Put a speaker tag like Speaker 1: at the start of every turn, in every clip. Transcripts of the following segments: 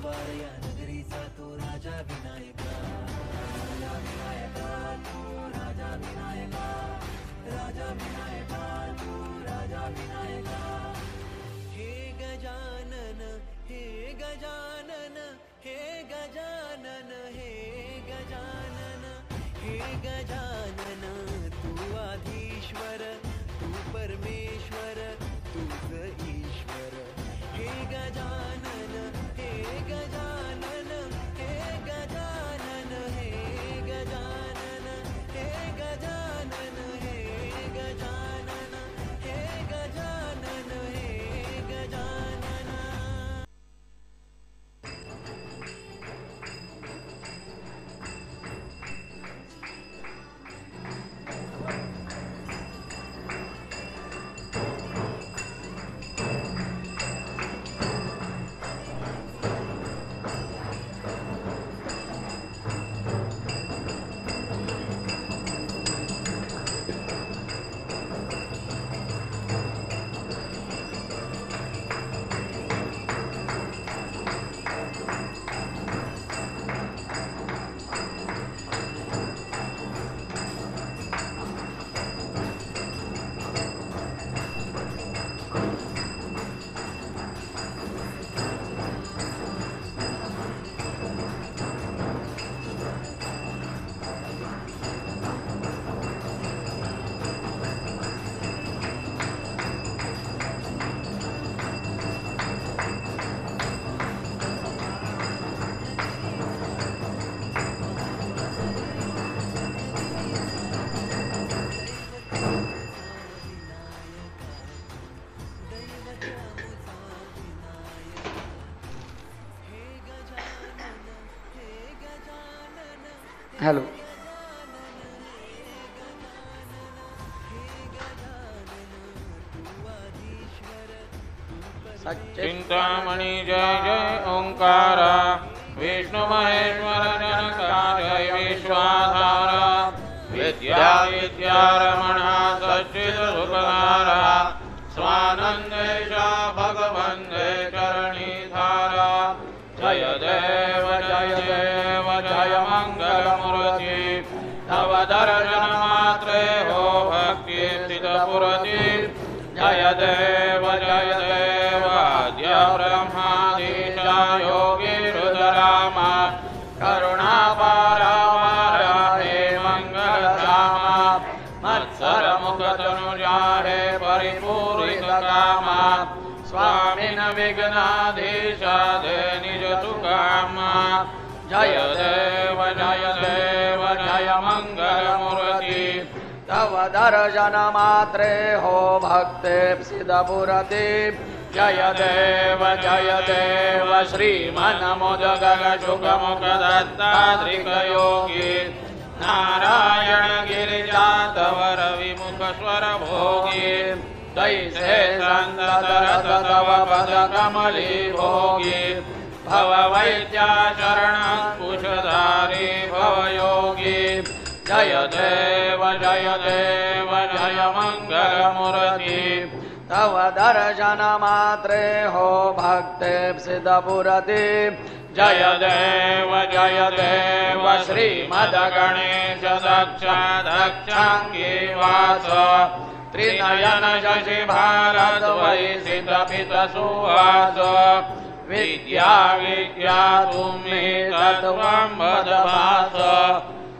Speaker 1: द्वार या नगरीचा तो राजा विनायका, राजा विनायका तू राजा विनायका, राजा विनायका तू राजा विनायका। हे गजानन हे गजानन हे गजानन हे गजानन हे गजानन तू आधीश्वर तू परमेश्वर तूच ईश्वर। हे गजानन हे गजानन हे गजानन हे गजानन हे गजानन हे गजानन हे गजानन हे गजानन।
Speaker 2: हेलो
Speaker 3: चिंतामणि जय जय ओंकार, विष्णु महेश्वर जनका जय विश्वाधार, विद्या विद्यारमणा सच्चिद सुखधारा, स्वानंदेश भगवंदे चरणीधारा। जय देव जय मंगलमूर्ति, तव दर्शन मात्रे हो भक्ति सिद्धपुरति। जय देव आद्य ब्रह्मादीशा योगी रुद्रामा, करुणापार हे मंगलधामा। मत्सर मुखतनुजा हे परिपूरित कामा, स्वामिन विघ्नाधीश दे निज सुकामा। जय देव जय मंगलमूर्ति,
Speaker 2: तव दर्शन मात्रे हो भक्ति सिद्धपुरति। जय देव श्रीमन्मोदगल शुकमुख दत्तात्रिक योगी, नारायण गिरिजातवर विमुख स्वर भोगी। जैसे संतत तव पद कमली भोगी, भव वैद्या शरण कुशधारी भव योगी। जय देव जय मंगलमूर्ति, तव दर्शन मात्रे हो भक्ति सिद्धपुरति। जय देव श्रीमद गणेश दक्षांगी वास, त्रिनयन शशि भारत वैसित पित सुहास। विद्या तुम्हि तत्त्वं वदभास,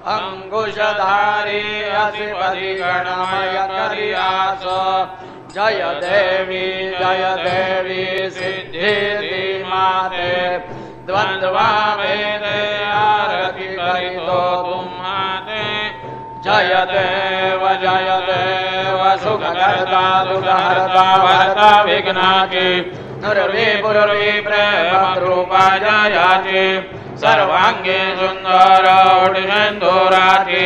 Speaker 2: अंकुशधारी असि परिगणमय करियास। जय देवी सिद्धि माते, द्वंद्वा वेदे आरती करितो तुम्हाते। जय देव सुखकर्ता दुःखहर्ता भर्ता विघ्नाकी, नुर्वी प्रेम रूपा जयाची। सर्वांगी सुंदर ओढिषेंदुराची,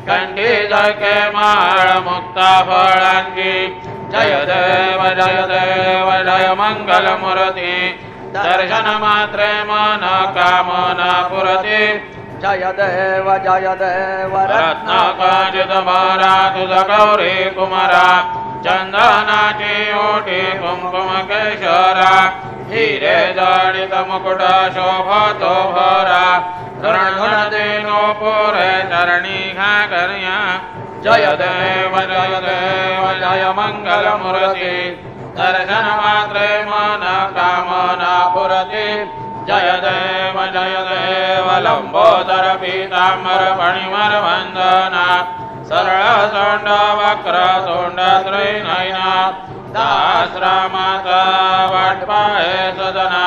Speaker 2: कंठी जके माळ मुक्ता फळांची। जय देव जय मंगलमूर्ति, दर्शन मात्रे मन कामना पुरती। जय देव रत्नाकांचित भारा तुझ गौरी कुमारा, चंदनाची ओटी कुंकुम केशरा। धीरे जडित मुकुट शोभतो भरा गुणदेनो पुरे चरणी घाकर्या जय देव जय मंगल मूर्ति दर्शन मात्रे मन कामना पुरति जय देव लंबोदर पीतांबर फणिमर वंदना सरल सोंड वक्र सोंड त्रिनयना दाश्रमाता वाटपाहे सदना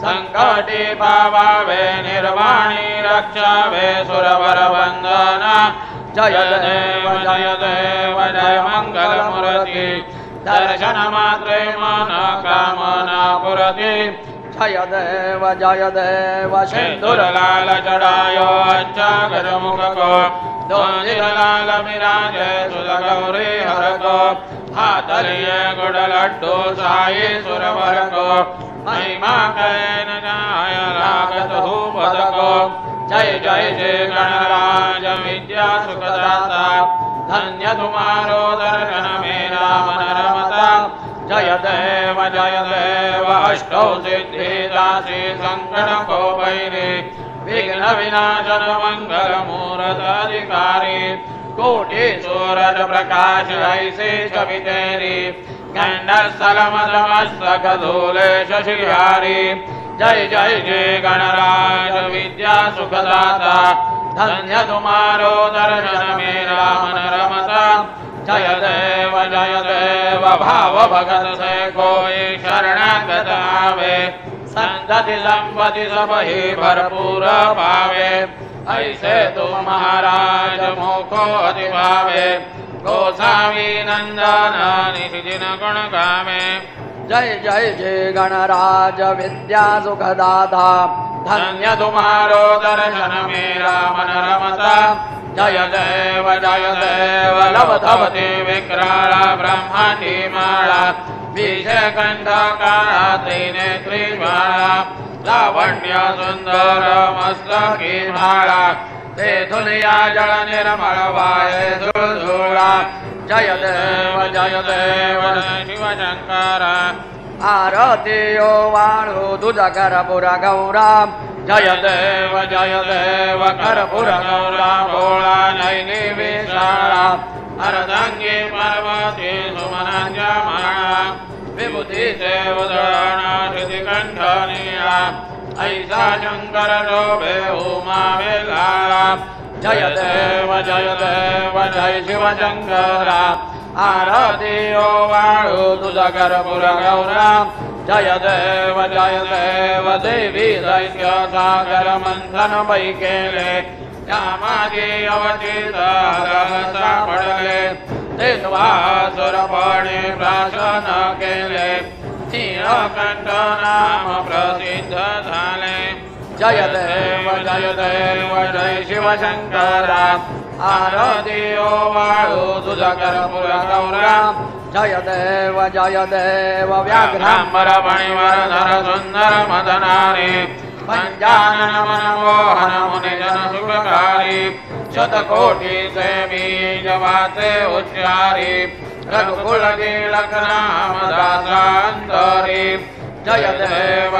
Speaker 2: संकटी पावावे निर्वाणी रक्षावे सुरवर वंदना जय देव जय मंगल मूर्ति दर्शन मात्रे मन कामना पुरति जय देव सिंदूर लाल चढ़ायो अच्छा गजमुख को दोंजिल लाल मिराजे सुध गौरी हर को हाथलिए गुड़ लड्डू साई सुरवर को महिमा कैन जाय लागत भूपद को जय गणराज विद्या सुखदाता धन्य तुम्हारो दर्शन मेरा मन रमता जय देव अष्टौ सिद्धि दासी संकट को बैरी विघ्न विनाशन मंगल मूर्त अधिकारी कोटि सूरज प्रकाश ऐसे छवि तेरी गंडस्थल मदमस्तक धूले शशिहारी जय गणराज विद्या सुखदाता धन्य तुम्हारो दर्शन मेरा मन रमता जय देव भाव भगत से कोई शरणागत आवे संतति संपत्ति सब ही भरपूर पावे ऐसे तो महाराज मोको अति भावे गोसावी नंदन निशिदिन गुण गावे जय गणराज विद्या सुखदाता धन्य तुम्हारो दर्शन मेरा मन रमता जय देव लवधवती विक्राल ब्रह्मांडी माला विषय कंठकारा त्रिनेत्री ज्वाला लावण्य सुंदर मस्तकी भाला तेथुलिया जल निर्मल वाये धुलधुला जय देव शिव शंकर आरतियो वाणु दुजकर पुर गौरा जय देव कर्पूर गौरा भोला नैनी विशाला अर्धंगी पार्वती सुमनांजमाला विभूति से उदरणा श्रुति कंठनीला ऐसा शंकर शोभे उमा वेलाला जय देव जय शिव शंकरा आरतियो वाणु तुझकर पुर गौरा जय देव देवी दैत्य सागर मंथन बैकेले यामागी अवचित रहता पडले तेन्वासुर पणे प्राशन केले नीलकंठ नाम प्रसिद्ध झाले जय देव जय शिव शंकरा आरतियो वाळू तुझकर पुर गौरा जय देव व्याघ्रांबर मणिवरधर सुंदर मदनारी पंचानन मनमोहन मुनिजन सुखकारी शतकोटि से बीज वाते उच्चारी रघुकुल तिलक नाम दासांतरी जय देव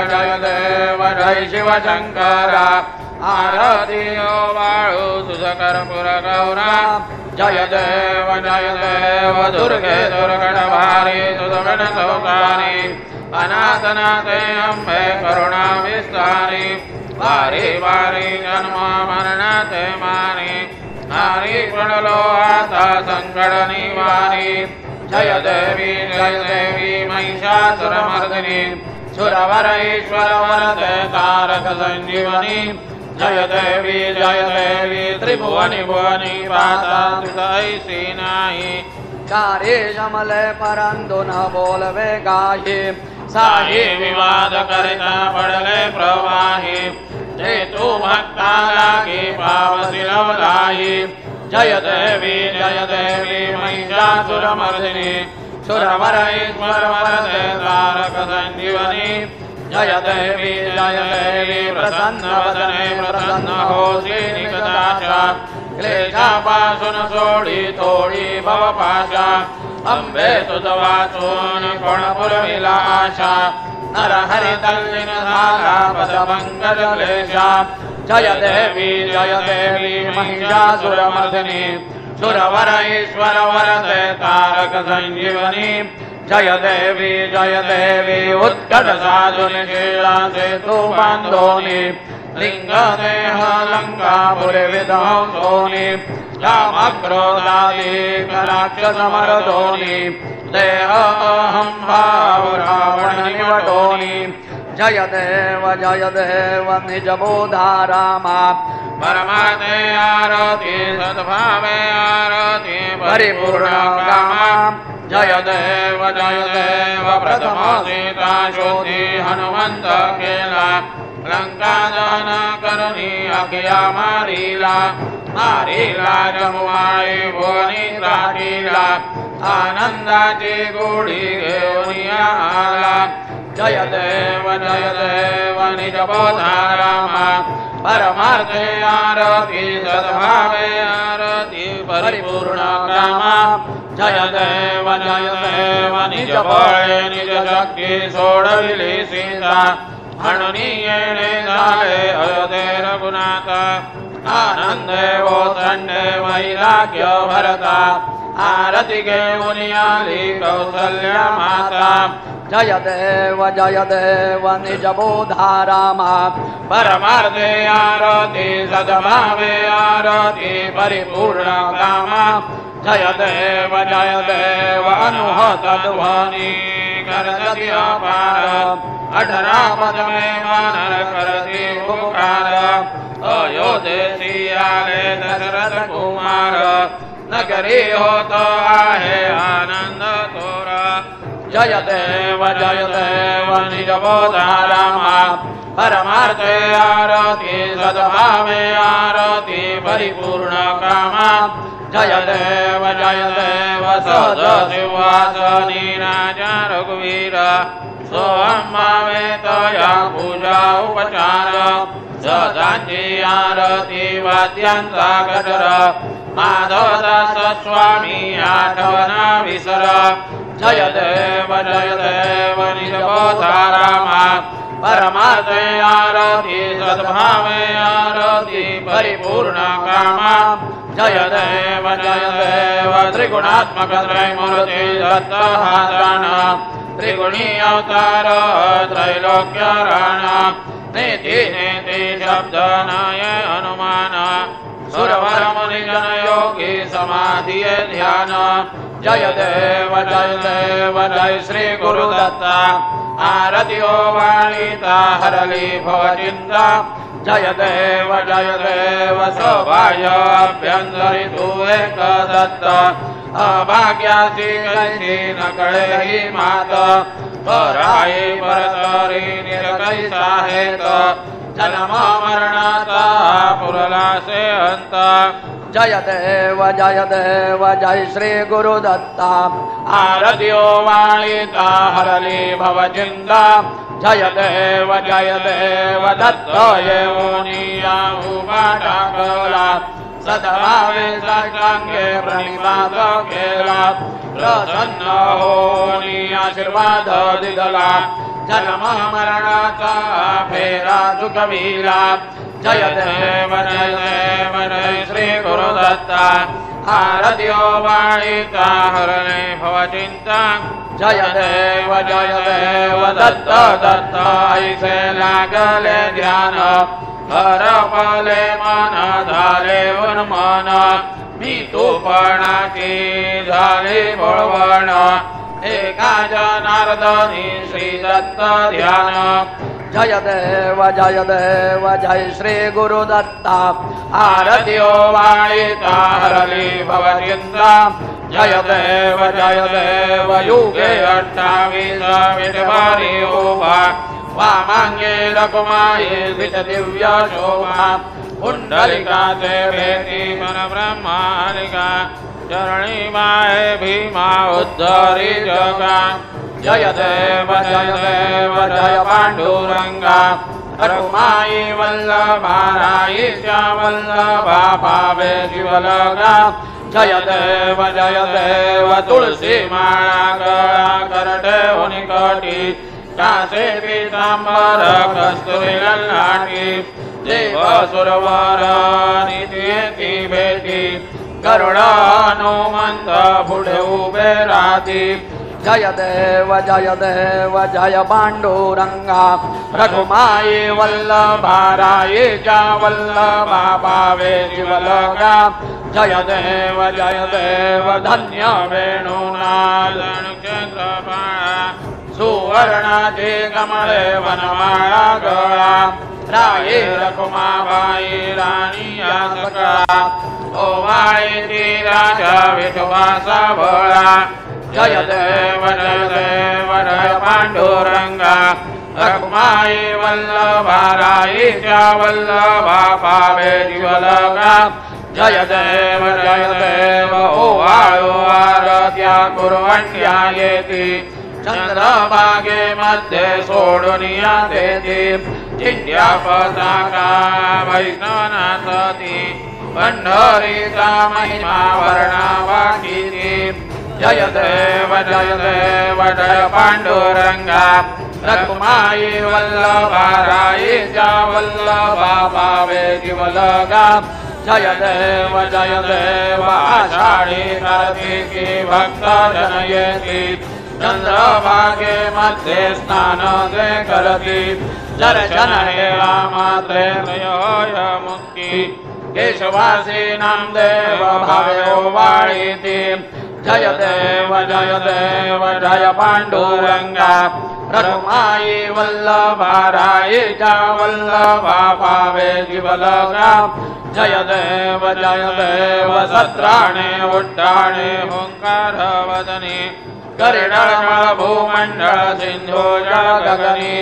Speaker 2: जय शिव शंकरा आरतियो वाळू तुझकर पुर गौरा जय देव दुर्गे दुर्गण भारी सुदगण सौकारी अनाथनाथे अम्बे करुणा विस्तारी वारी वारी जन्म मरणाते मारी नारी प्रणलो आता संकट निवारी जय देवी महिषासुरमर्दिनी सुरवर ईश्वर वरदे तारक संजीवनी जय देवी त्रिभुवनी भुवनी पाता तुझैसी नाही कार्य जमले परंतु न बोलवे काही साही विवाद करिता पडले प्रवाही जे तू भक्ता लागी पावसी लवलाही जय देवी महिषासुरमर्दिनी सुरवर ईश्वर वरदे तारक संजीवनी जय देवी प्रसन्न वदने प्रसन्न होसी निकटाशा क्लेशापासून सोडी थोडी भवपाशा अंबे तुझ वाचून कोण पुरविला आशा
Speaker 3: नरहरितल्लिनधारापदपङ्कजक्लेशा जय देवी महिषासुरमर्दिनी सुरवर ईश्वर वरदे तारक संजीवनी जय देवी उत्कट साधु निशीला सेतु बंधोनी लिंग देह लंकापुरी विध्वंसोनी कामक्रोधादि राक्षसमर्दोनी देह अहं भाव रावण निवटोनी जय देव निज बोधारामा परमार्थे आरती सद्भावे आरती परिपूर्ण कामा जय देव प्रथम सीता शोधी हनुमंत केला लंका दान करणी अखिया मारीला जमुआई भुवनी राखीला आनंदाची गोडी घेऊन आला जय देव निज बोधारामा परमार्थे आरती सद्भावे आरती परिपूर्ण कामा जय देव निज बळे निज शक्ती सोडविली सीता म्हणून येणे झाले अयोध्ये रघुनाथ आनंदे ओसंडे वैराग्य भरता आरती घेऊन आली कौसल्या माता जय देव निज बोधारामा परमार्थे आरती सद्भावे आरती परिपूर्ण कामा जय देव अनुहत ध्वनि करती अपार 18 पद में वानर करती पुकार अयोध्येसी आले दशरथ कुमार नगरी हो तो आहे आनंद तोरा जय देव निज बोधारामा परमार्थे आरती सद्भावे आरती परिपूर्ण कामा जय देव सद सिंहासनी राजा रघुवीर सोअंबावे तया पूजा उपचार सदांची आरती वाद्यांचा गजर माधवदास स्वामी आठवना विसर जय देव निज बोधारामा परमार्थे आरती सद्भावे आरती परिपूर्ण कामा जय देव त्रिगुणात्मक त्रैमूर्ति दत्तहारण त्रिगुणी अवतार त्रैलोक्य राण नीति शब्द नाय हनुमान सुरवर मुनि जन योगी समाधि ध्यान जय देव जय श्री गुरुदत्ता आरती ओ वाणीता हरली भव चिंता जय देव सौभाग्य अभ्यंतरी तू एक दत्त अभाग्यासी कैसी न कळे ही मात पराई परतरी निरकैसा हेत जन्म मरणाचा पुरला से अंत जय देव जय श्री गुरुदत्ता आरती ओ वाणीता हरली भव चिंता जय देव दत्त येऊनिया उभा टाकला सद्भावे साष्टांगे प्रणिपात केला प्रसन्न होनी आशीर्वाद दिला जन्म मरणाचा फेरा चुकविला जय देव श्री गुरुदत्ता आरती ओ वाणीता हरणे भव चिंता जय देव दत्त ऐसे लागले ध्यान हरपले मन झाले उन्मन मी तूपणाची झाली बळवण एका जनार्दनी श्री दत्त ध्यान जय देव जय श्री गुरुदत्ता आरती ओ वाणीता हरली भव चिंता जय देव युगे 28 विटवारी उभा वामांगे लकुमाये विच दिव्य शोभा पुंडलिकाचे भेटी मन ब्रह्मालिका चरणी माये भीमा उद्धरी जगा जय देव जय पांडुरंगा रघुमाई वल्लभाराई श्यावल्लभा पावे शिवलगा जय देव तुलसी माळा गळा करटे होनिकटी कासे पीतांबर कस्तुरी ललाटी देव सुरवर नित्येती भेटी गरुड हनुमंत पुढे उभे राहती
Speaker 4: जय देव जय पांडुरंगा रघुमाई वल्लभा रायेच्या वल्लभा पावे जीवलगा जय देव धन्य वेणुनाद
Speaker 3: नक्षत्रपाळा सुवर्णाचे कमळे वनमाळा गळा राये रखुमाबाई राणी या सकळा ओवाळी राजा विश्वासा भळा जय देव जय पांडुरंगा रखुमाई वल्लभा रायेच्या वल्लभा पावे जीवलगा जय देव ओवाळो आरत्या कुर्वण्या येती चंद्रभागे मध्ये सोडून या देती चिंध्या पताका वैष्णवनाथती पंढरीचा महिमा वर्णावाकिती जय देव जय पांडुरंगा रखुमाई वल्लभा रायेच्या वल्लभा पावे जीवलगा जय देव आषाढी कार्तिकी भक्त जन येती चंद्रभागे मध्ये स्नान जे करती दर्शन हे मात्रे मुक्ती केशवासी नामदेव भावे ओवाळीती जय देव जय पांडुरंगा रखुमाई वल्लभा रायेच्या वल्लभा पावे जीवलगा जय देव सत्राणे उड्डाणे ओंकार वदने गरिडळ भूमंडळ सिंधू जळ गगनी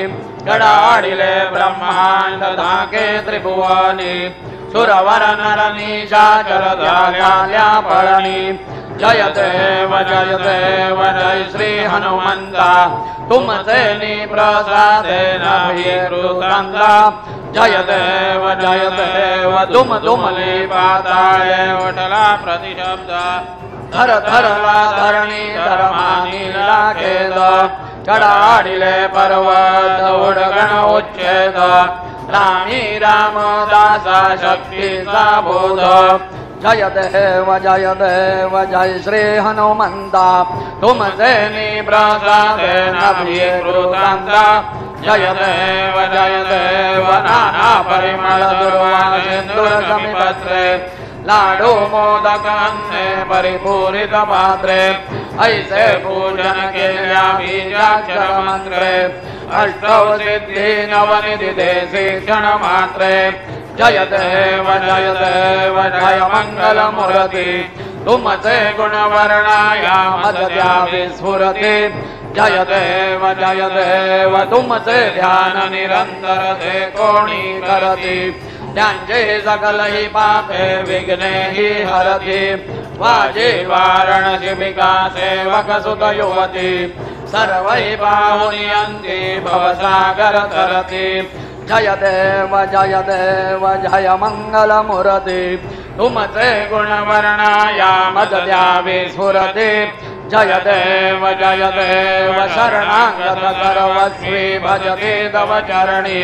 Speaker 3: गडाडिले ब्रह्मांड धाके त्रिभुवनी सुरवर नर निशाचर झाल्या पळणी जय देव जय श्री हनुमंता तुमचे प्रसादेन विकृतांता जय देव तुमली पाताळे उठला प्रतिशब्द धर धरला धरणी धर्मानी लाखेद चढाडिले पर्वत उडगण उच्छेद रामी रामदासा शक्तीचा बोध जय देव जय श्री हनुमंता तुमचे प्रसादेन विकृतांता जय देव नाना परिमळ दुर्वा सिंदूर समीपत्रे लाडू मोदक अन्ने परिपूरित पात्रे ऐसे पूजन केल्या बीजाक्षर मंत्रे अष्टौ सिद्धी नवनिधि देसी क्षण मात्रे जय देव जय मंगल मूर्ति तुमचे गुण वर्णाया मदद्या विस्फुरति जय देव तुमचे ध्यान निरंतर ते कोणी करती त्यांचे सकलही पापे विघ्ने ही हरती वाजे वाराणसी सेवक सुत युवती सर्वै बाहुनियंती भवसागर तरती जय देव जय मंगल मूर्ति तुमचे गुण वर्णाया मदद्या विस्फुरति जय देव शरणागत सर्वस्वी भजते तव चरणी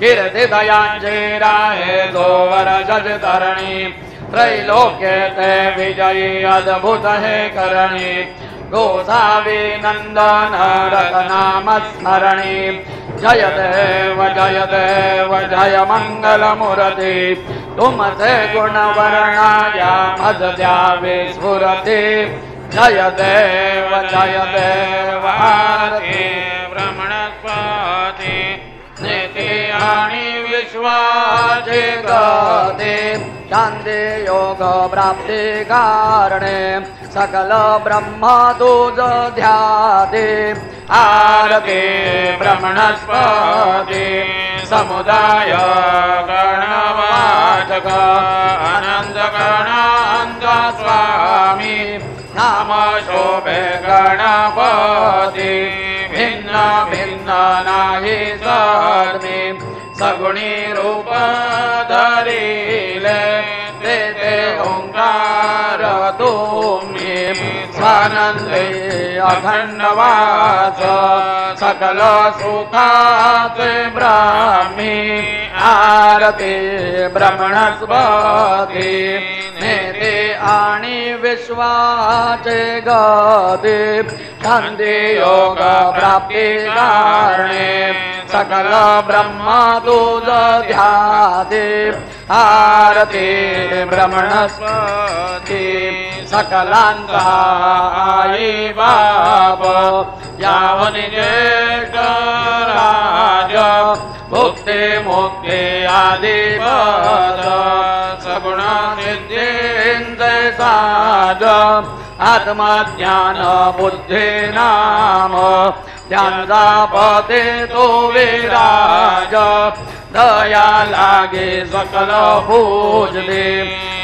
Speaker 3: कीर्ति दयांची राहे दोवर जज धरणी त्रैलोक्य ते विजयी अद्भुत हे करणी गोसावी नंदन रतनाम स्मरणी जय देव जय मंगल मूर्ति तुमचे गुण वर्णाया मदद्या विस्फुरति जय देव आरती ब्रह्मणस्पति नीति आणि विश्वाचे गते शांती योग प्राप्ती कारणे सकल ब्रह्म तुझ ध्याते आरती ब्रह्मणस्पति समुदाय गणवाचक आनंद गणांत स्वामी नाम शोभे गणपती भिन्न भिन्न नाही सद्मी सगुणी रूप धरिले ते ओंकार तुम्ही
Speaker 4: अनंते अखंडवास सकल सुखाचे ब्राह्मी आरती ब्रह्मणस्पती नेते आणि विश्वाचे गती शांती योग प्राप्ती कारणे सकल ब्रह्म तुझ ध्याते आरती ब्रह्मणस्पती सकलांचा आई बाप यावनी ज्येष्ठ राज भुक्ती मुक्ती आदिपद सगुण सिद्धींचे साज आत्मज्ञान बुद्धी नाम त्यांचा पते तो विराज दया लागे सकल पूजले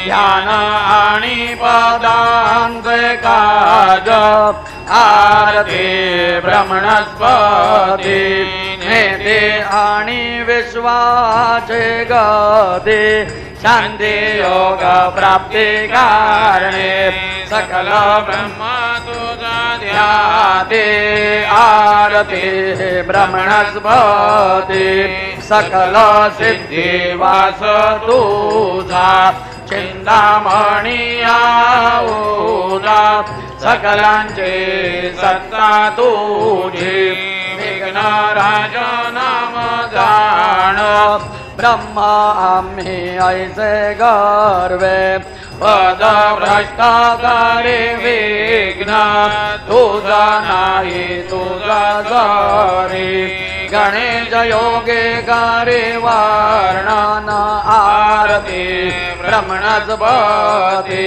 Speaker 4: ध्यान आणि पदांचे काज आरती ब्रह्मणस्पती नेते आणि विश्वाचे गते शांती योग प्राप्ती कारणे सकल ब्रह्म तुझा ध्याते आरती ब्रह्मणस्पती सकल सिद्धी वास तुझा चिंतामणी आऊला सकलांचे सत्ता तुझी विघ्नराज नाम जाण ब्रह्म आम्ही ऐसे गर्वे पद भ्रष्ट करे विघ्न तुझा नाही तुझा जरी गणेश योगे करे वर्णन आरती ब्रह्मणस्पती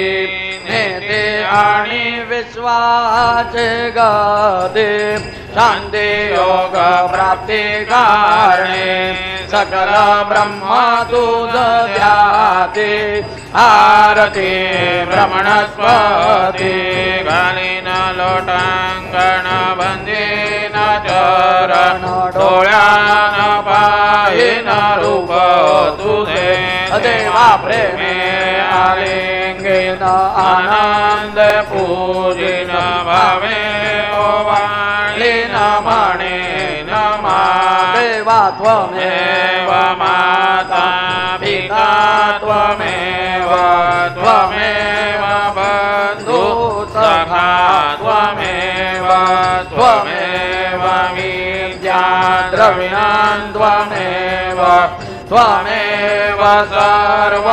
Speaker 4: नेते आणि विश्वाचे गते शांती योग प्राप्ती कारणे सकल ब्रह्म तुझ ध्याते आरती ब्रह्मणस्पती घालीन लोटांगण बंदीन चरण डोळ्यान पाहिन रूप तुझे देवा प्रेमे आलिंगेन आनंद पूजिन भावे ओवाळीन म्हणेन मा देवा त्वमेव माता पिता त्वमेव त्वमेव बंधु सखा त्वमेव त्वमेव विद्या द्रविणान् त्वमेव त्वमेव सर्व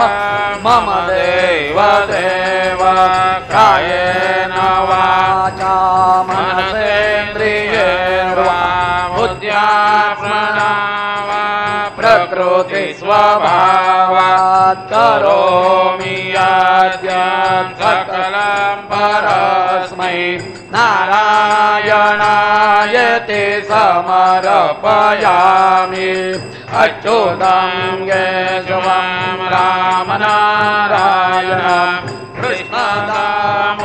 Speaker 4: मम देव देव कायेन वाचा मनसेन्द्रियेर्वा बुद्ध्या प्रणवा प्रकृति स्वभावात् करोमि यद्यत् सकलं परस्मै नारायणायते समर्पयामि अच्युतं केशवं रामनारायणं कृष्णदामोदरं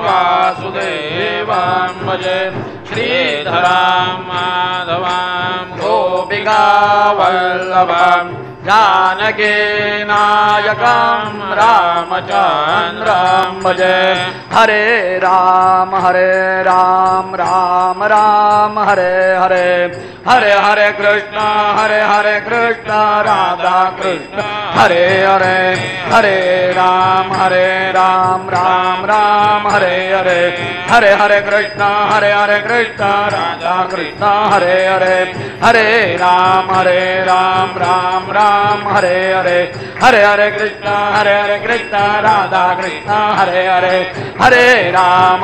Speaker 4: वासुदेवं भजे श्रीधरं माधवं गोपिकावल्लभं जानकी नायकं रामचन्द्रं भजे हरे राम राम राम हरे हरे हरे हरे कृष्ण कृष्ण राधा कृष्ण हरे हरे हरे राम राम राम हरे हरे हरे हरे कृष्ण कृष्ण राधा कृष्ण हरे हरे हरे राम राम राम हरे हरे हरे हरे कृष्ण राधा कृष्ण हरे हरे हरे राम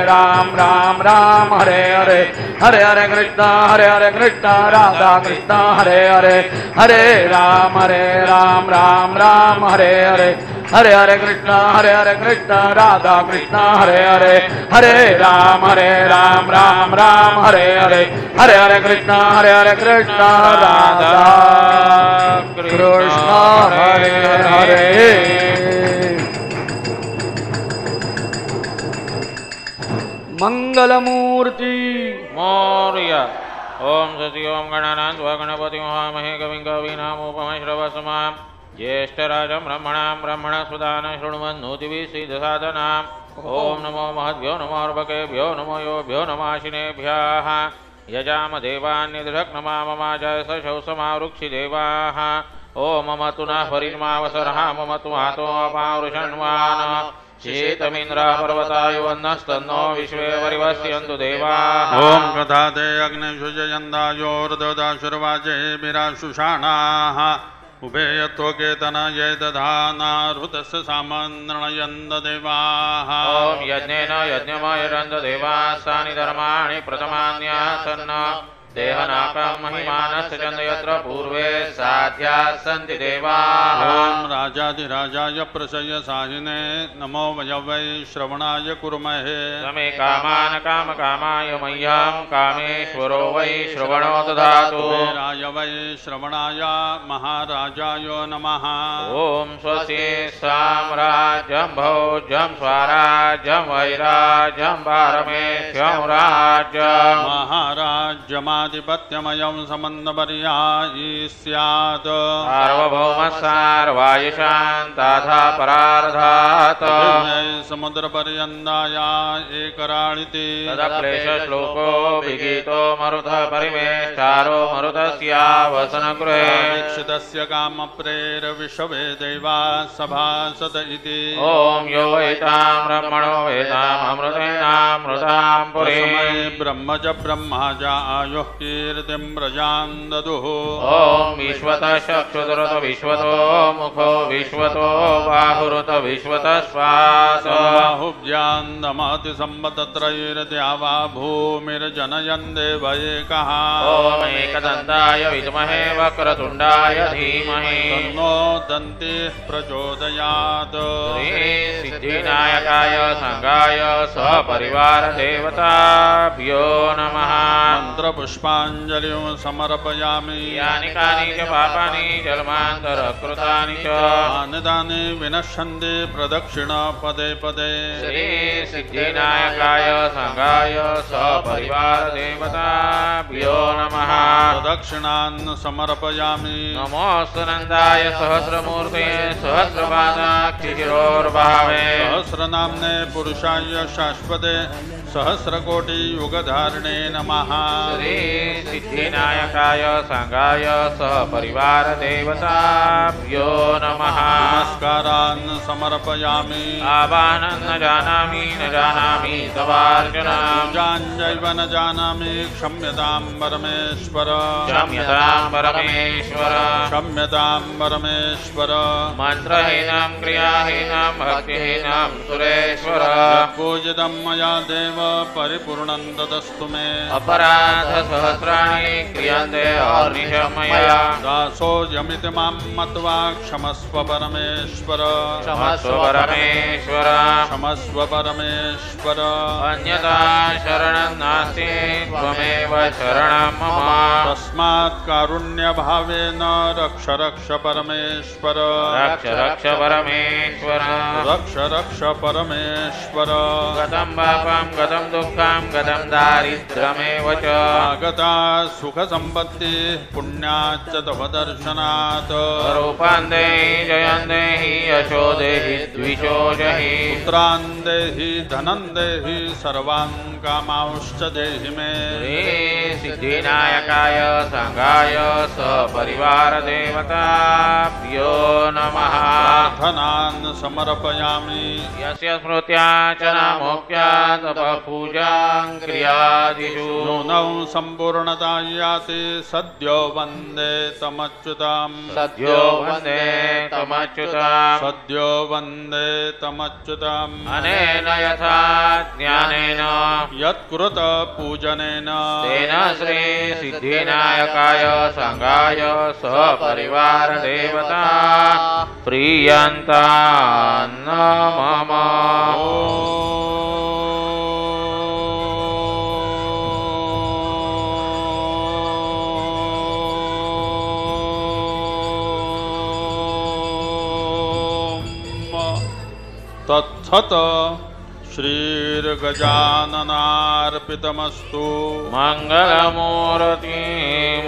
Speaker 4: राम राम हरे हरे हरे हरे कृष्ण राधा कृष्ण हरे हरे हरे राम राम राम हरे हरे हरे हरे कृष्ण राधा कृष्ण हरे हरे हरे राम राम हरे हरे हरे हरे कृष्ण राधा कृष्ण हरे हरे मंगलमूर्ति
Speaker 2: मौर्य ओम सति ओम गणानां गणपति महामहे कविं कवीनामुपमश्रवसमां ज्येष्ठराजं ब्रह्मणां ब्रह्मणस्पदान शृण्वन्नोतिभिः ॐ नमो महद्भ्यो नमो अर्भकेभ्यो नमो योभ्यो नमाशिनेभ्यः यजामदेवान्यदृक्नमाममाजय सशौसमावृक्षिदेवाः ॐ ममतु नः परिर्मावसरः ममतु मातो अपावृषण्वान् शीतमिन्द्रापर्वताय वन्नस्तन्नो विश्वे परिवस्यन्तु देवाः
Speaker 3: ॐ कथाते अग्निषुजयन्दायोर्ददाशुर्वाजेभिराशुषाणाः उभे यत्त्वकेतनये दधानारुतस्य सामन्रणयन्द देवाः
Speaker 2: ॐ यज्ञेन यज्ञमयरन्द देवास्तानि धर्माणि प्रथमान्यासन्न देहनाकं महिमानस्य चन्द यत्र पूर्वे साध्याः सन्ति देवाः
Speaker 3: ॐ राजाधिराजाय प्रशयसाहिने नमो वयवै श्रवणाय कुर्महे
Speaker 2: समे कामान् कामकामाय मह्यं कामेश्वरो वै श्रवणो ददातु
Speaker 3: कुबेराय वै श्रवणाय महाराजाय नमः
Speaker 2: ॐ स्वस्ति साम्राज्यं भोज्यं स्वराज्यं वैराज्यं पारमेष्ठ्यं राज्यं
Speaker 3: महाराज्यमाधिपत्यमयं समन्दपर्यायी स्यात्
Speaker 2: सार्वभौमसार्वायुषान्ताथा परार्धात्
Speaker 3: समुद्रपर्यन्ताय एकराळिति
Speaker 2: तदक्लेशश्लोको विगीतो मरुतः परिवेष्टारो मरुतस्यावसनगृहे
Speaker 3: दीक्षितस्य कामप्रेरविषवे दैवा सभासद इति
Speaker 2: ॐ यो वेतां ब्रह्मणो वेतामृतेनामृतां पुरीं
Speaker 3: ब्रह्मज ब्रह्माज आयुः कीर्तिं प्रजां ददुः
Speaker 2: ॐ विश्वतः चक्षुरुत विश्वतो मुखो विश्वतो बाहुरुत विश्वतः श्वास
Speaker 3: बाहुभ्यां दमति सम्मतत्रैर्द्यावा भूमिर्जनयन् देव एकः
Speaker 2: ॐ एकदन्ताय विद्महे वक्रतुण्डाय धीमहि
Speaker 3: तन्नो दन्तिः प्रचोदयात्
Speaker 2: सिद्धिनायकाय संगाय सपरिवार देवताभ्यो नमः
Speaker 3: मन्त्रपुष्पाञ्जलिं समर्पयामि
Speaker 2: यानि कानि च पापानि जन्मान्तरकृतानि च
Speaker 3: तानि तानि विनश्यन्ति प्रदक्षिण पदे पदे
Speaker 2: श्री सिद्धिनायकाय संगाय सपरिवार देवताभ्यो नमः
Speaker 3: प्रदक्षिणान् समर्पयामि
Speaker 2: नमोऽस्तु नन्दाय सहस्रमूर्ते सहस्रपादाक्षिशिरोर्भावे
Speaker 3: सहस्रनाम्ने पुरुषाय शाश्वते सहस्रकोटियुगधारिणे नमः
Speaker 2: श्री सिद्धिनायकाय संगाय सपरिवार देवताभ्यो नमः
Speaker 3: नमस्कारान् समर्पयामि
Speaker 2: आवाहनं न जानामि तवार्जुन
Speaker 3: पूजाञ्जैव न जानामि क्षम्यतां परमेश्वर
Speaker 2: क्षम्यतां परमेश्वर
Speaker 3: क्षम्यतां परमेश्वर
Speaker 2: मन्त्रहीनं क्रियाहीनं भक्तिहीनं सुरेश्वर
Speaker 3: पूजितं मया देव परिपूर्णं ददस्तु मे
Speaker 2: अपराधसहस्राणि क्रियन्ते अनिशं मया
Speaker 3: दासोऽयमिति मां मत्वा क्षमस्व परमेश्वर
Speaker 2: क्षमस्व परमेश्वर
Speaker 3: क्षमस्व परमेश्वर
Speaker 2: अन्यथा शरणं नास्ति त्वमेव शरणं मम
Speaker 3: तस्मात् कारुण्यभावेन रक्ष रक्ष परमेश्वर
Speaker 2: रक्ष रक्ष परमेश्वर
Speaker 3: रक्ष रक्ष परमेश्वर
Speaker 2: गतं पापं गतं दुःखं गतं दारिद्र्यमेव च
Speaker 3: आगता सुखसम्पत्तिः पुण्याच्च तव दर्शनात्
Speaker 2: रूपं देहि जयं देहि यशो देहि द्विषो जहि
Speaker 3: पुत्रान् देहि धनं देहि सर्वान् कामांश्च देहि मे
Speaker 2: श्री सिद्धिनायकाय संगाय सपरिवार देवताभ्यो नमः
Speaker 3: प्रार्थनान् समर्पयामि
Speaker 2: यस्य स्मृत्या च नामोक्त्या तपपूजां क्रियादिषु
Speaker 3: नूनं सम्पूर्णता याति सद्यो वन्दे तमच्युताम्
Speaker 2: सद्यो वन्दे तमच्युताम्
Speaker 3: सद्यो वन्दे तमच्युताम्
Speaker 2: अनेन यथा ज्ञानेन
Speaker 3: यत्कृत पूजनेन
Speaker 2: तेन श्री सिद्धिनायकाय संगाय सपरिवार देवता प्रीयन्तान्न मम
Speaker 3: तत्सत श्रीर्गजाननार्पितमस्तु
Speaker 2: मंगलमूर्ति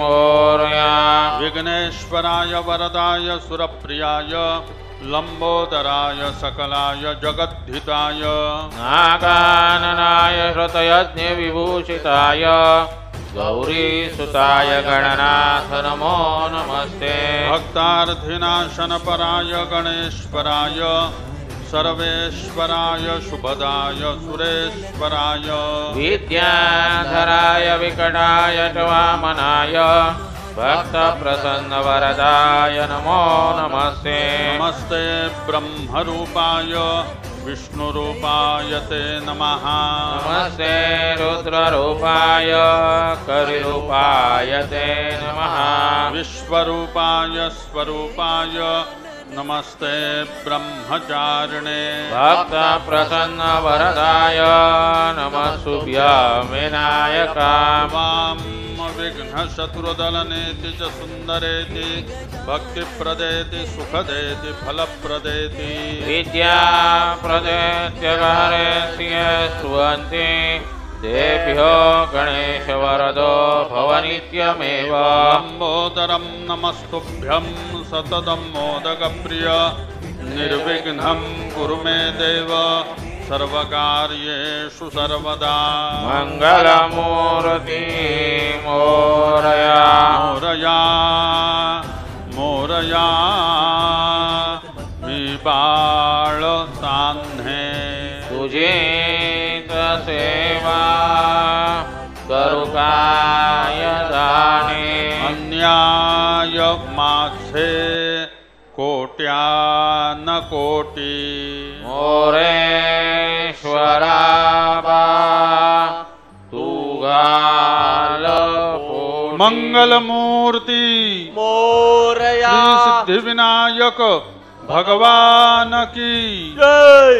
Speaker 2: मोरया
Speaker 3: विघ्नेश्वराय वरदाय सुरप्रियाय लंबोदराय सकलाय जगद्धिताय
Speaker 2: नागाननाय श्रुतयज्ञविभूषिताय गौरीसुताय गणनाथ नमो नमस्ते
Speaker 3: भक्तार्थिनाशनपराय गणेश्वराय सर्वेश्वराय शुभदाय सुरेश्वराय
Speaker 2: विद्याधराय विकटाय च वामनाय भक्तप्रसन्नवरदाय नमो नमस्ते
Speaker 3: नमस्ते ब्रह्मरूपाय विष्णुरूपाय ते नमः
Speaker 2: नमस्ते रुद्ररूपाय करिरूपाय ते नमः
Speaker 3: विश्वरूपाय स्वरूपाय नमस्ते ब्रह्मचारिणे
Speaker 2: भक्तप्रसन्नवरदाय नमस्तुभ्यं विनायका
Speaker 3: वां विघ्नशत्रुदलनेति च सुन्दरेति भक्तिप्रदेति सुखदेति फलप्रदेति
Speaker 2: विद्याप्रदेत्यगारेस्य स्तुवन्ति तेभ्यो गणेशवरदो भवनित्यमेव
Speaker 3: लम्बोदरं नमस्तुभ्यं सततं मोदकप्रिय निर्विघ्नं कुरु मे देव सर्वकार्येषु सर्वदा
Speaker 2: मङ्गलमूर्ति मोरया
Speaker 3: मोरया मोरया मी बाळ तान्हे
Speaker 2: तुझी सेवा करू काय जाणे
Speaker 3: अन्याय माझे कोट्यान कोटी
Speaker 2: मोरेश्वरा बा तू घाल
Speaker 3: मंगलमूर्ती
Speaker 4: मोरया
Speaker 3: श्री सिद्धिविनायक भगवान की
Speaker 4: जय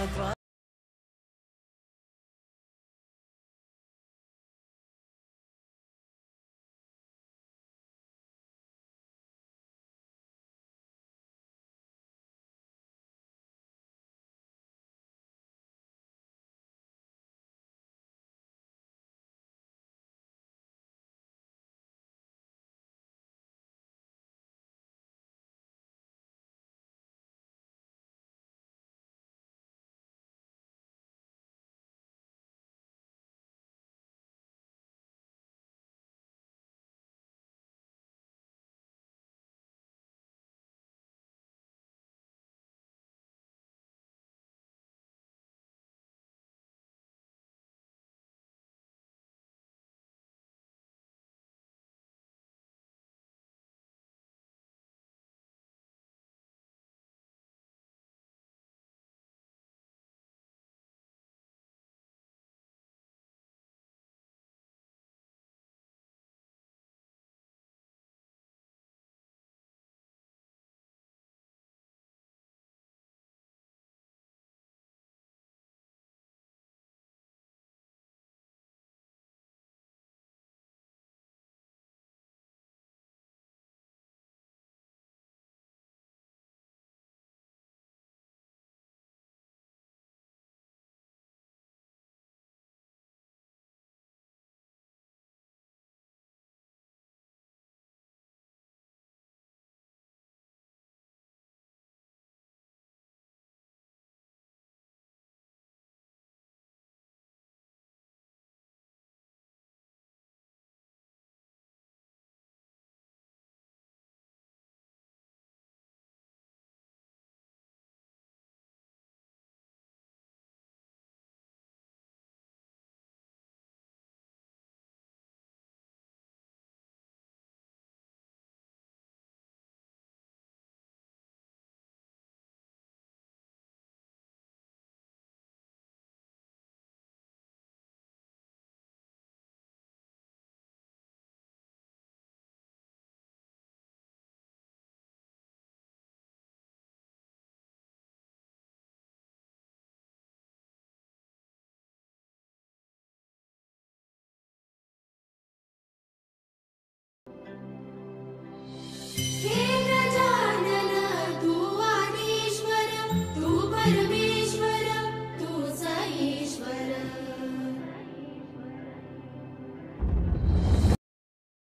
Speaker 1: द्वार